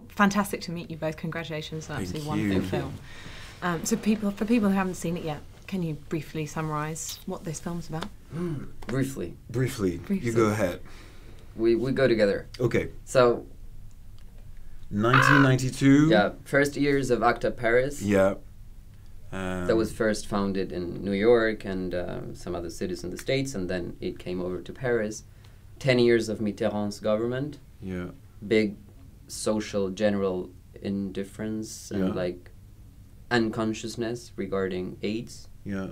Well, fantastic to meet you both. Congratulations on an Thank absolutely you. wonderful film. So for people who haven't seen it yet, can you briefly summarise what this film's about? Briefly. Briefly, you go ahead. We go together. Okay. So 1992. yeah, first years of Acta Paris. Yeah. That was first founded in New York and some other cities in the States, and then it came over to Paris. 10 years of Mitterrand's government. Yeah. Big social general indifference and like unconsciousness regarding AIDS. Yeah.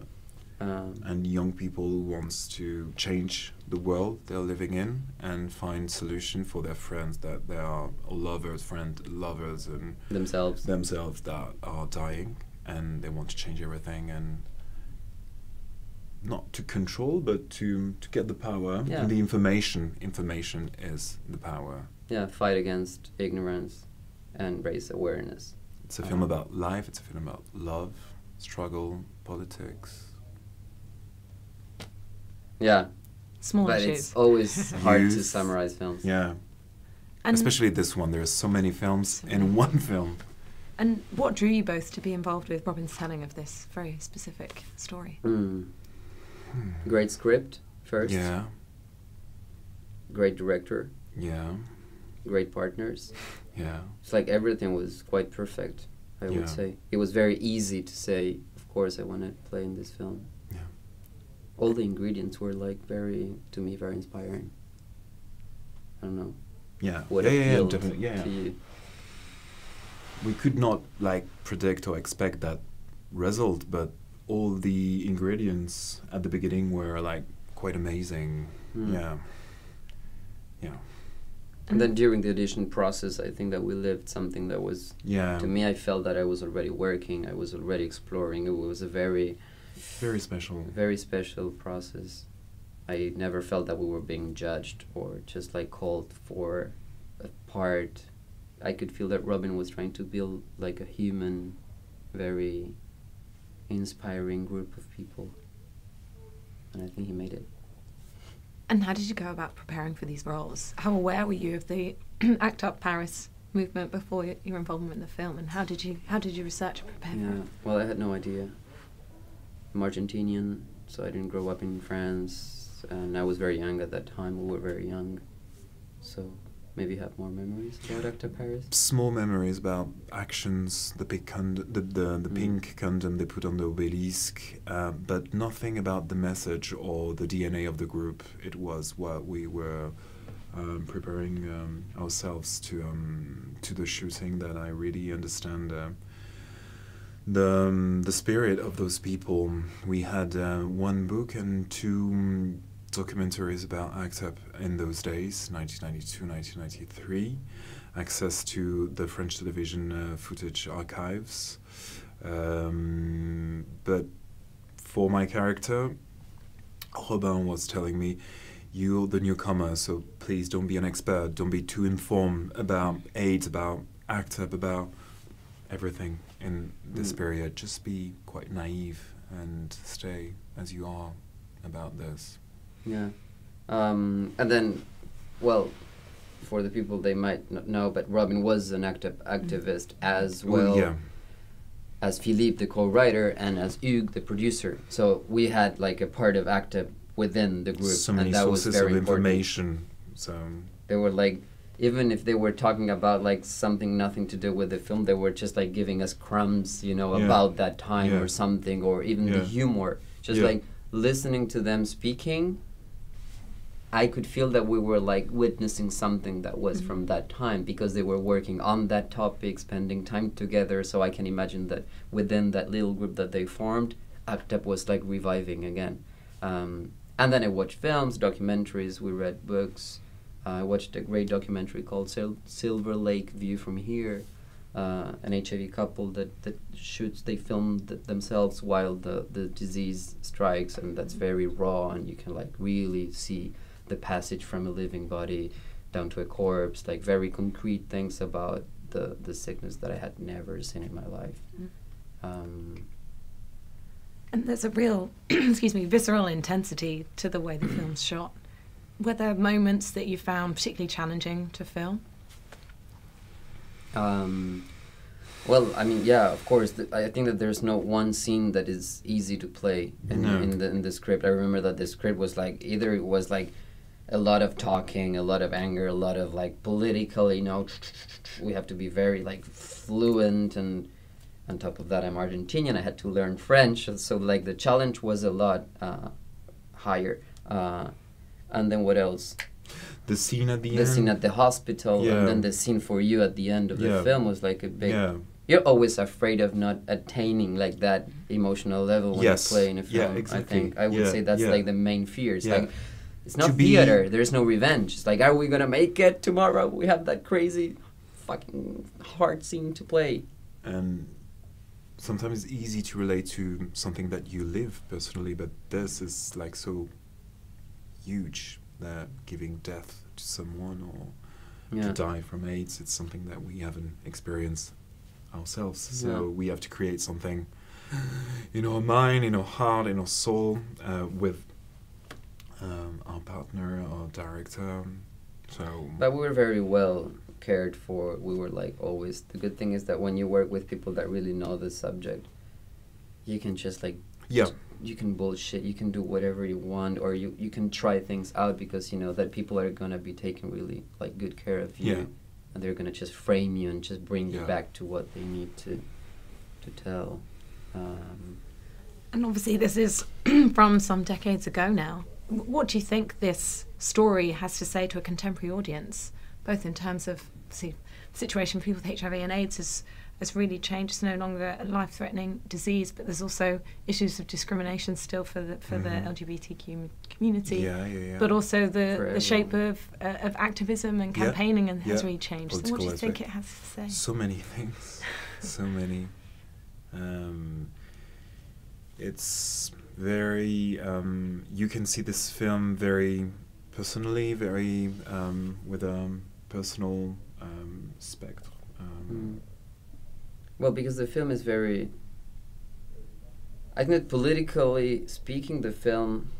And young people who wants to change the world they're living in and find solution for their friends that they are lovers and Themselves that are dying, and they want to change everything, and not to control but to get the power. Yeah. And the information is the power. Yeah, fight against ignorance and raise awareness. It's a film about life, it's a film about love, struggle, politics. Yeah. Small but issues. It's always hard to Youth. summarize films. Yeah. And Especially this one. There's so many films in one film. And what drew you both to be involved with Robin's telling of this very specific story? Great script first. Yeah. Great director. Yeah. Great partners. Yeah. It's like everything was quite perfect, I Yeah. would say. It was very easy to say, of course I want to play in this film. Yeah. All the ingredients were like to me, very inspiring. I don't know. Yeah. What Yeah, appealed definitely. Yeah. to you? We could not like predict or expect that result, but all the ingredients at the beginning were like quite amazing. Yeah. Yeah. And then during the audition process, I think that we lived something that was, Yeah. to me, I felt that I was already working, I was already exploring. It was a very very special process. I never felt that we were being judged or just like called for a part. I could feel that Robin was trying to build like a human, very inspiring group of people. And I think he made it. And how did you go about preparing for these roles? How aware were you of the Act Up Paris movement before your involvement in the film? And how did you research and prepare for it? Well, I had no idea. I'm Argentinian, so I didn't grow up in France, and I was very young at that time. We were very young, so maybe have more memories about Acta Paris. small memories about actions, the big the pink condom they put on the obelisk, but nothing about the message or the DNA of the group. It was what we were preparing ourselves to the shooting that I really understand the spirit of those people. We had one book and two documentaries about ACT UP in those days, 1992, 1993, access to the French television footage archives. But for my character, Robin was telling me, you're the newcomer, so please don't be an expert, don't be too informed about AIDS, about ACT UP, about everything in this period. Just be quite naive and stay as you are about this. Yeah. And then, well, for the people they might not know, but Robin was an activist as well as Philippe, the co-writer, and as Hugues, the producer. So we had like a part of ACT UP within the group, So many and that was sources very of important. information. So They were like, even if they were talking about like something nothing to do with the film, they were just like giving us crumbs, you know, about that time or something, or even the humor. Just like listening to them speaking, I could feel that we were like witnessing something that was from that time, because they were working on that topic, spending time together. So I can imagine that within that little group that they formed, ACT UP was like reviving again. And then I watched films, documentaries, we read books. I watched a great documentary called Silver Lake View from Here, an HIV couple that shoots, they filmed themselves while the disease strikes, and that's very raw, and you can like really see the passage from a living body down to a corpse, like very concrete things about the sickness that I had never seen in my life. And there's a real, visceral intensity to the way the film's shot. Were there moments that you found particularly challenging to film? Well, I mean, yeah, of course. I think that there's no one scene that is easy to play in the script. I remember that the script was like, either it was like a lot of talking, a lot of anger, a lot of like political, you know, we have to be very like fluent, and on top of that I'm Argentinian, I had to learn French, so like the challenge was a lot higher. And then what else? The scene at the end. The scene at the hospital, and then the scene for you at the end of the film was like a big... You're always afraid of not attaining like that emotional level when you play in a film. Exactly. I think I would say that's like the main fear. It's like, it's not to theater. There's no revenge. It's like, are we gonna make it tomorrow? We have that crazy, fucking hard scene to play. And sometimes it's easy to relate to something that you live personally, but this is like so huge that giving death to someone or to die from AIDS, it's something that we haven't experienced ourselves. So we have to create something in our mind, in our heart, in our soul, with our partner, our director. But we were very well cared for. We were like always. The good thing is that when you work with people that really know the subject, you can just like you can bullshit, you can do whatever you want, or you can try things out because you know that people are gonna be taking really like good care of you. And they're going to just frame you and just bring you back to what they need to tell. And obviously this is from some decades ago now. What do you think this story has to say to a contemporary audience, both in terms of the situation for people with HIV and AIDS has really changed? It's no longer a life-threatening disease, but there's also issues of discrimination still for the LGBTQ community. But also the shape of activism and campaigning has really changed. So what do you think it has to say? So many things. So many. It's very... you can see this film very personally, very with a personal spectrum. Well, because the film is very... I think that politically speaking, the film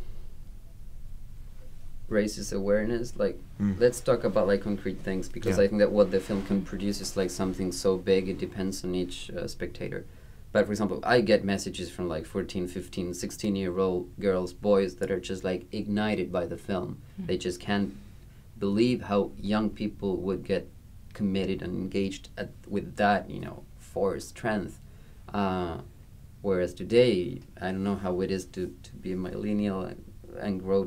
raises awareness. Like, let's talk about like concrete things, because I think that what the film can produce is like something so big, it depends on each spectator. But for example, I get messages from like 14, 15, 16-year-old girls, boys that are just like ignited by the film. They just can't believe how young people would get committed and engaged with that, you know, force, strength. Whereas today, I don't know how it is to be a millennial and grow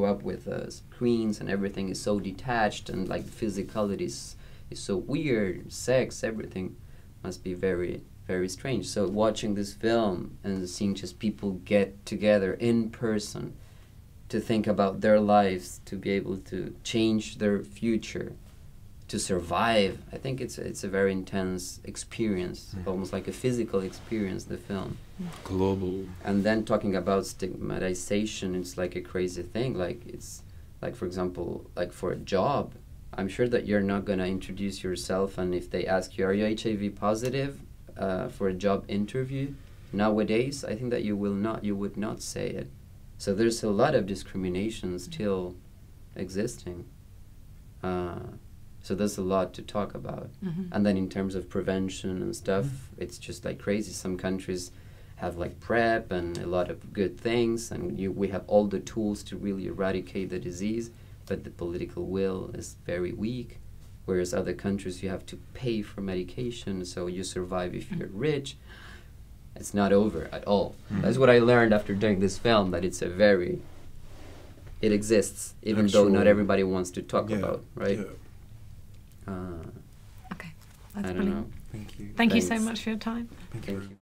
up with screens, and everything is so detached, and like physicality is so weird, sex, everything must be very, very strange. So watching this film and seeing just people get together in person to think about their lives, to be able to change their future, to survive, I think it's a very intense experience, almost like a physical experience, the film. Global. And then talking about stigmatization, it's like a crazy thing. Like, it's like, for example, like for a job, I'm sure that you're not going to introduce yourself, and if they ask you, are you HIV positive, for a job interview, nowadays, I think that you would not say it. So there's a lot of discrimination still existing. So there's a lot to talk about. And then in terms of prevention and stuff, it's just like crazy. Some countries have like PrEP and a lot of good things, and we have all the tools to really eradicate the disease, but the political will is very weak. Whereas other countries, you have to pay for medication, so you survive if you're rich. It's not over at all. That's what I learned after doing this film, that it exists, even though not everybody wants to talk about, right? Okay, that's I don't brilliant. know. Thank you. Thank you so much for your time. Thank you.